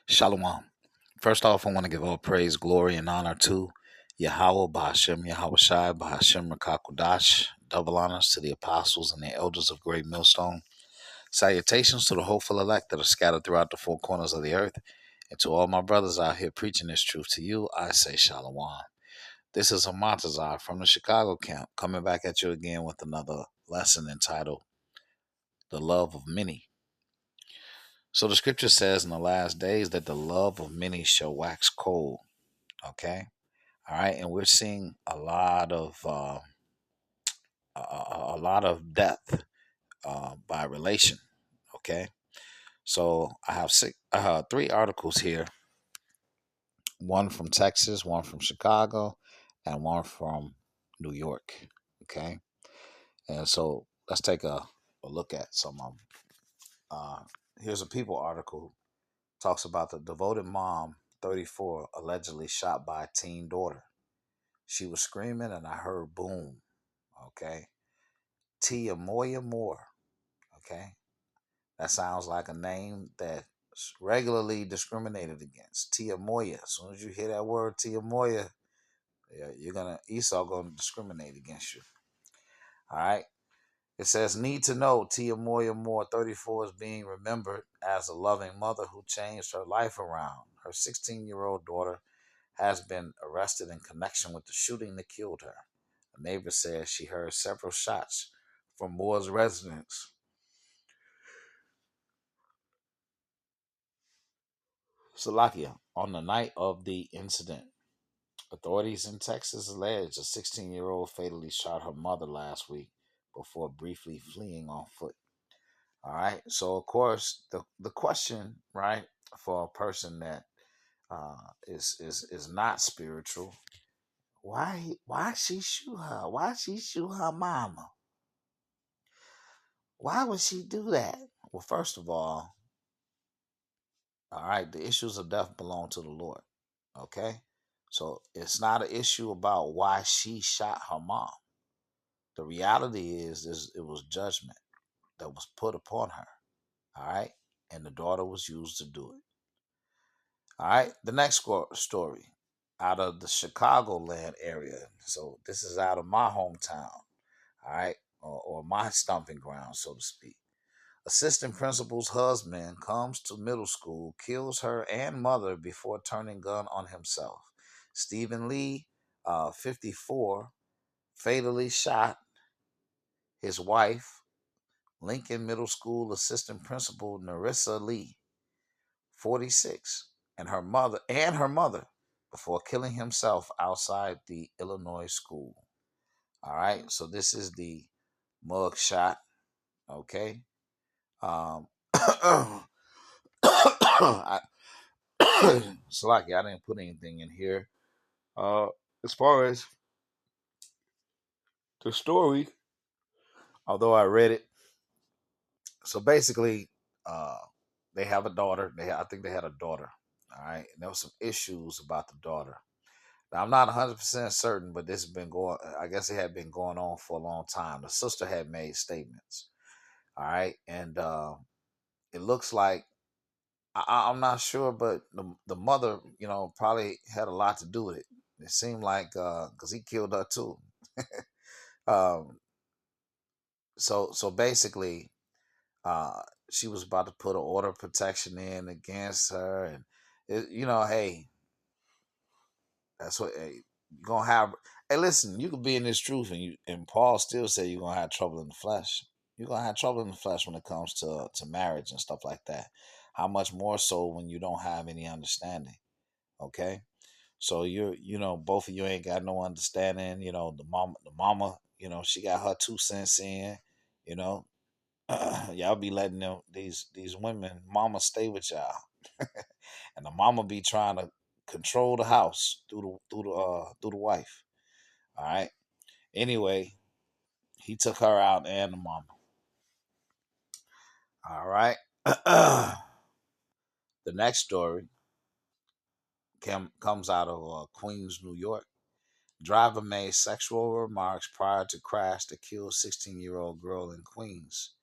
Shalom. First off, I want to give all praise, glory, and honor to Yahweh, Bahashem, Yahweh Shai, Bahashem, Rakakudash. Double honors to the apostles and the elders of Great Millstone. Salutations to the hopeful elect that are scattered throughout the four corners of the earth. And to all my brothers out here preaching this truth to you, I say Shalom. This is Amatazar from the Chicago camp, coming back at you again with another lesson entitled The Love of Many. So the scripture says in the last days that the love of many shall wax cold. Okay. All right. And we're seeing a lot of death by relation. Okay. So I have three articles here, one from Texas, one from Chicago, and one from New York. Okay. And so let's take a look at some of them. Here's a People article, talks about the devoted mom, 34, allegedly shot by a teen daughter. She was screaming and I heard boom. Okay. Tia Moya Moore. Okay. That sounds like a name that's regularly discriminated against. Tia Moya. As soon as you hear that word Tia Moya, Esau gonna discriminate against you. All right. It says, need to know Tia Moya Moore, 34, is being remembered as a loving mother who changed her life around. Her 16-year-old daughter has been arrested in connection with the shooting that killed her. A neighbor says she heard several shots from Moore's residence. Salakia, on the night of the incident, authorities in Texas allege a 16-year-old fatally shot her mother last week before briefly fleeing on foot. All right. So, of course, the question, right, for a person that is not spiritual, why she shoot her? Why she shoot her mama? Why would she do that? Well, first of all right, the issues of death belong to the Lord. Okay? So it's not an issue about why she shot her mom. The reality is it was judgment that was put upon her. All right? And the daughter was used to do it. All right? The next story out of the Chicagoland area. So this is out of my hometown. All right? Or my stomping ground, so to speak. Assistant principal's husband comes to middle school, kills her and mother before turning gun on himself. Stephen Lee, 54, fatally shot his wife, Lincoln Middle School assistant principal Narissa Lee, 46, and her mother before killing himself outside the Illinois school. All right, so this is the mug shot. Okay. Um, I, Salaki, I didn't put anything in here. As far as the story, although I read it, so basically, uh, they have a daughter. I think they had a daughter. All right, and there was some issues about the daughter. Now I'm not 100% certain, but this has been going. I guess it had been going on for a long time. The sister had made statements. All right, and it looks like I'm not sure, but the mother, probably had a lot to do with it. It seemed like because he killed her too. um, so basically, uh, she was about to put an order of protection in against her, and hey, that's what you're gonna have. Hey, listen, you could be in this truth, and Paul still say you're gonna have trouble in the flesh. You're gonna have trouble in the flesh when it comes to marriage and stuff like that. How much more so when you don't have any understanding? Okay. So both of you ain't got no understanding. The mama, she got her 2 cents in. You know, y'all be letting these women, mama, stay with y'all, and the mama be trying to control the house through the wife. All right. Anyway, he took her out and the mama. All right. The next story comes out of Queens, New York. Driver made sexual remarks prior to crash that killed 16-year-old girl in Queens.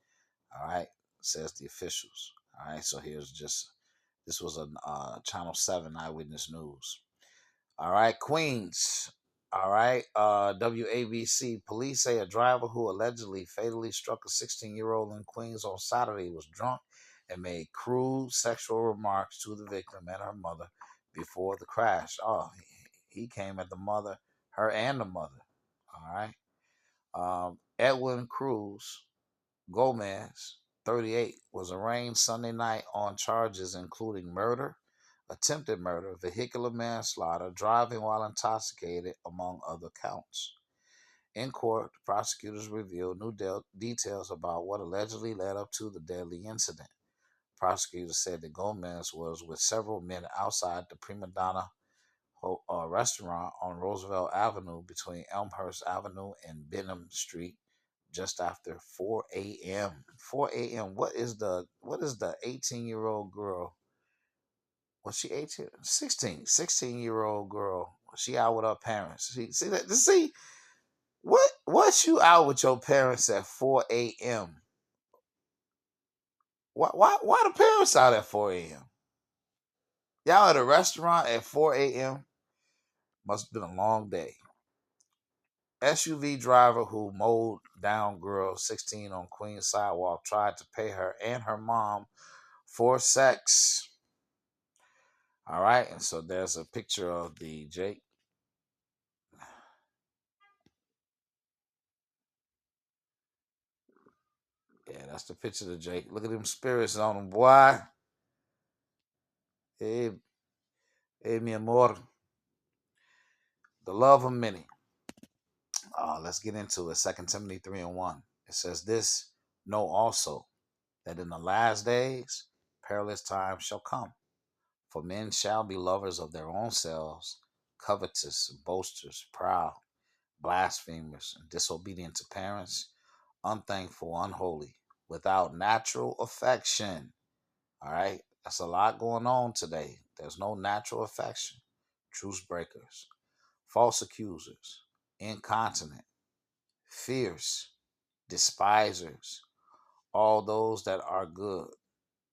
All right, says the officials. All right, so here's just This was a Channel 7 Eyewitness News. All right, Queens. All right, WABC. Police say a driver who allegedly fatally struck a 16-year-old in Queens on Saturday was drunk and made crude sexual remarks to the victim and her mother before the crash. Oh, he came at the mother, her and the mother. All right. Edwin Cruz Gomez, 38, was arraigned Sunday night on charges including murder, attempted murder, vehicular manslaughter, driving while intoxicated, among other counts. In court, prosecutors revealed new details about what allegedly led up to the deadly incident. Prosecutors said that Gomez was with several men outside the Prima Donna restaurant on Roosevelt Avenue between Elmhurst Avenue and Benham Street just after 4 a.m. 4 a.m. What is the 18-year-old girl? Was she 18? 16. 16-year-old girl. She out with her parents. See that? See what you out with your parents at 4 a.m. Why the parents out at 4 a.m.? Y'all at a restaurant at 4 a.m. Must have been a long day. SUV driver who mowed down girl 16 on Queens sidewalk tried to pay her and her mom for sex. All right, and so there's a picture of the Jake. Yeah, that's the picture of the Jake. Look at them spirits on them, boy. Hey, hey, mi amor. The love of many. Let's get into it. 2 Timothy 3:1. It says this, know also that in the last days perilous times shall come. For men shall be lovers of their own selves, covetous, boasters, proud, blasphemers, and disobedient to parents, unthankful, unholy, without natural affection. All right? That's a lot going on today. There's no natural affection. Truce breakers, false accusers, incontinent, fierce, despisers, all those that are good,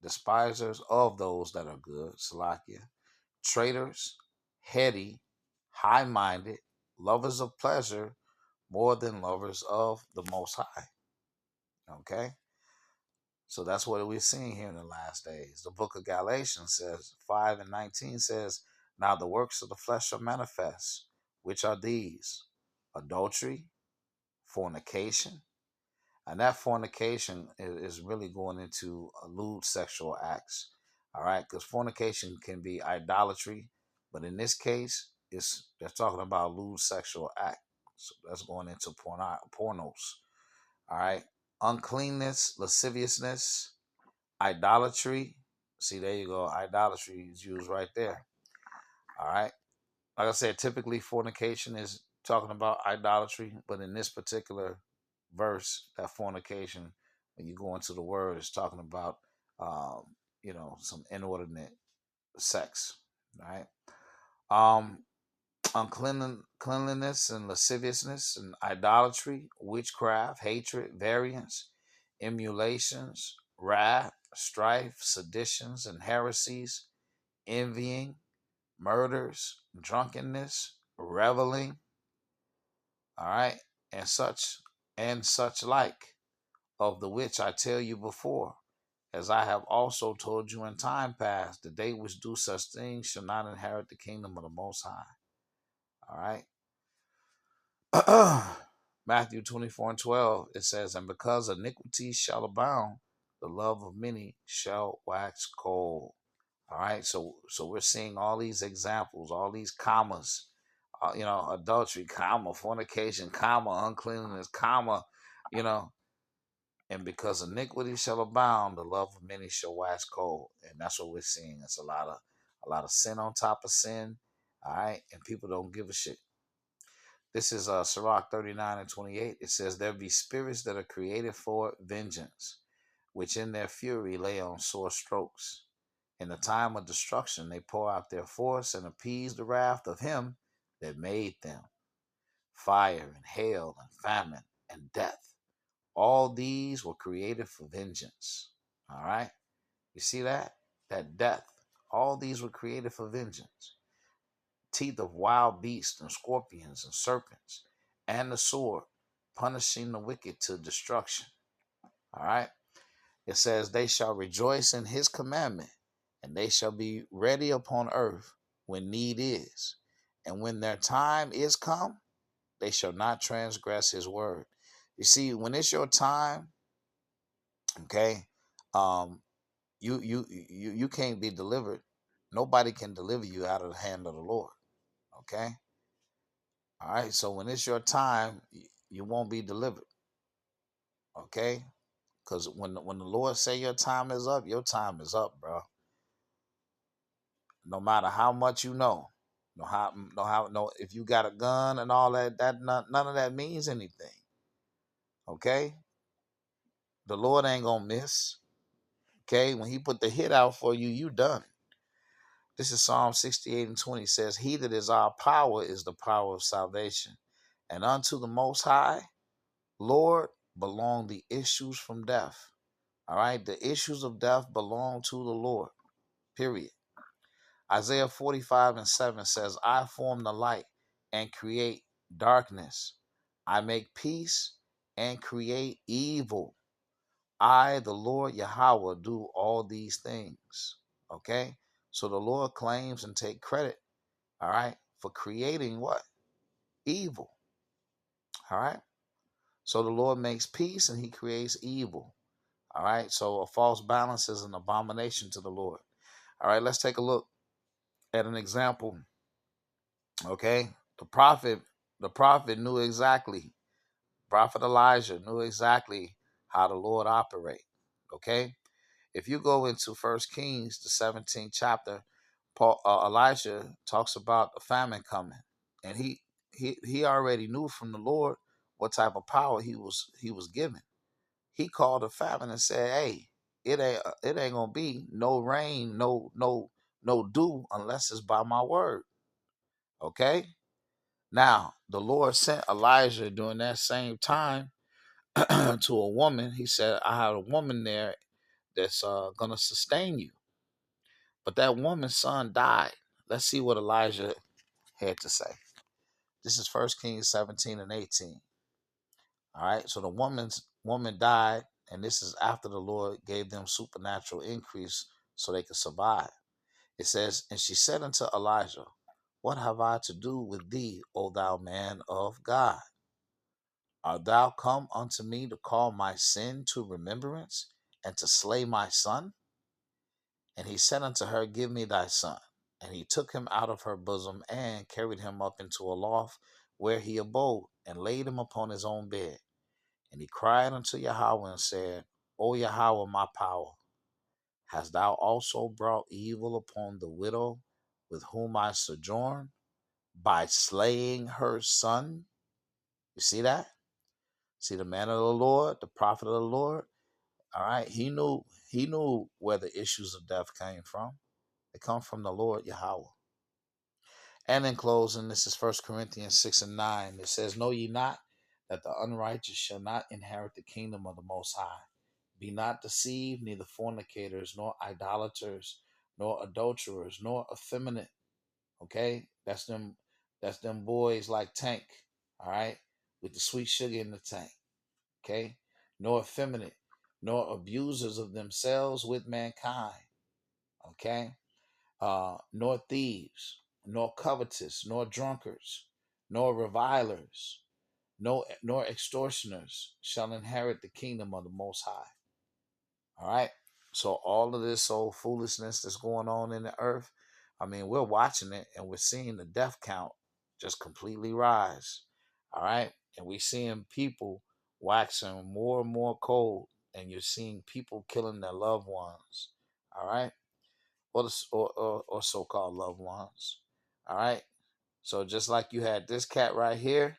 despisers of those that are good, Salakia, traitors, heady, high minded, lovers of pleasure more than lovers of the Most High. Okay? So that's what we're seeing here in the last days. The book of Galatians says, 5:19 says, now the works of the flesh are manifest, which are these: adultery, fornication. And that fornication is really going into lewd sexual acts. All right, because fornication can be idolatry, but in this case, they're talking about lewd sexual act. So that's going into pornos. All right, uncleanness, lasciviousness, idolatry. See, there you go. Idolatry is used right there. All right. Like I said, typically fornication is talking about idolatry, but in this particular verse, that fornication, when you go into the word, is talking about, um, some inordinate sex, right? Um, uncleanliness and lasciviousness and idolatry, witchcraft, hatred, variance, emulations, wrath, strife, seditions, and heresies, envying, murders, drunkenness, reveling, all right, and such like, of the which I tell you before, as I have also told you in time past, that they which do such things shall not inherit the kingdom of the Most High. All right. Matthew 24:12, it says, and because iniquity shall abound, the love of many shall wax cold. All right, so we're seeing all these examples, all these commas, adultery, comma, fornication, comma, uncleanness, comma, you know, and because iniquity shall abound, the love of many shall wax cold, and that's what we're seeing. It's a lot of sin on top of sin. All right, and people don't give a shit. This is Sirach 39:28. It says, there be spirits that are created for vengeance, which in their fury lay on sore strokes. In the time of destruction, they pour out their force and appease the wrath of him that made them. Fire and hail and famine and death. All these were created for vengeance. All right? You see that? That death. All these were created for vengeance. Teeth of wild beasts and scorpions and serpents, and the sword, punishing the wicked to destruction. All right. It says, they shall rejoice in his commandment, and they shall be ready upon earth when need is. And when their time is come, they shall not transgress his word. You see, when it's your time, okay, um, you can't be delivered. Nobody can deliver you out of the hand of the Lord. Okay. All right. So when it's your time, you won't be delivered. Okay. Because when the Lord say your time is up, your time is up, bro. No matter how much you know, no, if you got a gun and all that, none of that means anything. Okay. The Lord ain't gonna miss. Okay. When he put the hit out for you, you done. This is Psalm 68:20 says, he that is our power is the power of salvation. And unto the Most High, Lord, belong the issues from death. All right. The issues of death belong to the Lord. Period. Isaiah 45:7 says, I form the light and create darkness. I make peace and create evil. I, the Lord Yahweh, do all these things. Okay? So the Lord claims and take credit, all right, for creating what? Evil. All right? So the Lord makes peace and he creates evil. All right? So a false balance is an abomination to the Lord. All right, let's take a look at an example. Okay? The prophet knew exactly. Prophet Elijah knew exactly how the Lord operate. Okay? If you go into First Kings, the 17th chapter, Elijah talks about the famine coming, and he already knew from the Lord what type of power he was given. He called the famine and said, "Hey, it ain't gonna be no rain, no dew unless it's by my word." Okay. Now the Lord sent Elijah during that same time to a woman. He said, "I have a woman there that's gonna sustain you." But that woman's son died. Let's see what Elijah had to say. This is 1 Kings 17:18. All right. So the woman died, and this is after the Lord gave them supernatural increase so they could survive. It says, and she said unto Elijah, what have I to do with thee, O thou man of God? Art thou come unto me to call my sin to remembrance and to slay my son? And he said unto her, give me thy son. And he took him out of her bosom and carried him up into a loft where he abode and laid him upon his own bed. And he cried unto Yahweh and said, O Yahweh, my power, hast thou also brought evil upon the widow with whom I sojourn by slaying her son? You see that? See the man of the Lord, the prophet of the Lord. All right. He knew where the issues of death came from. They come from the Lord Yahweh. And in closing, this is 1 Corinthians 6:9. It says, know ye not that the unrighteous shall not inherit the kingdom of the Most High? Be not deceived, neither fornicators, nor idolaters, nor adulterers, nor effeminate. Okay? That's them boys like Tank. All right? With the sweet sugar in the tank. Okay? Nor effeminate, nor abusers of themselves with mankind. Okay? Nor thieves, nor covetous, nor drunkards, nor revilers, nor extortioners shall inherit the kingdom of the Most High. All right. So all of this old foolishness that's going on in the earth, I mean, we're watching it and we're seeing the death count just completely rise. All right. And we're seeing people waxing more and more cold, and you're seeing people killing their loved ones. All right. Or so-called loved ones. All right. So just like you had this cat right here,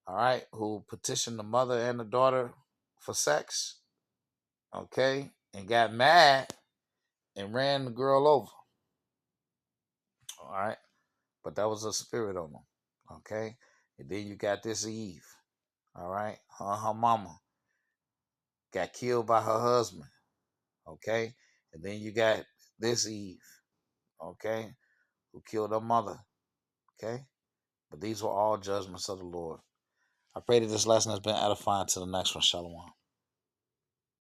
all right, who petitioned the mother and the daughter for sex, okay, and got mad and ran the girl over. All right. But that was a spirit on them. Okay. And then you got this Eve. All right. Her mama got killed by her husband. Okay. And then you got this Eve. okay, who killed her mother, okay? But these were all judgments of the Lord. I pray that this lesson has been edifying to the next one. Shalom.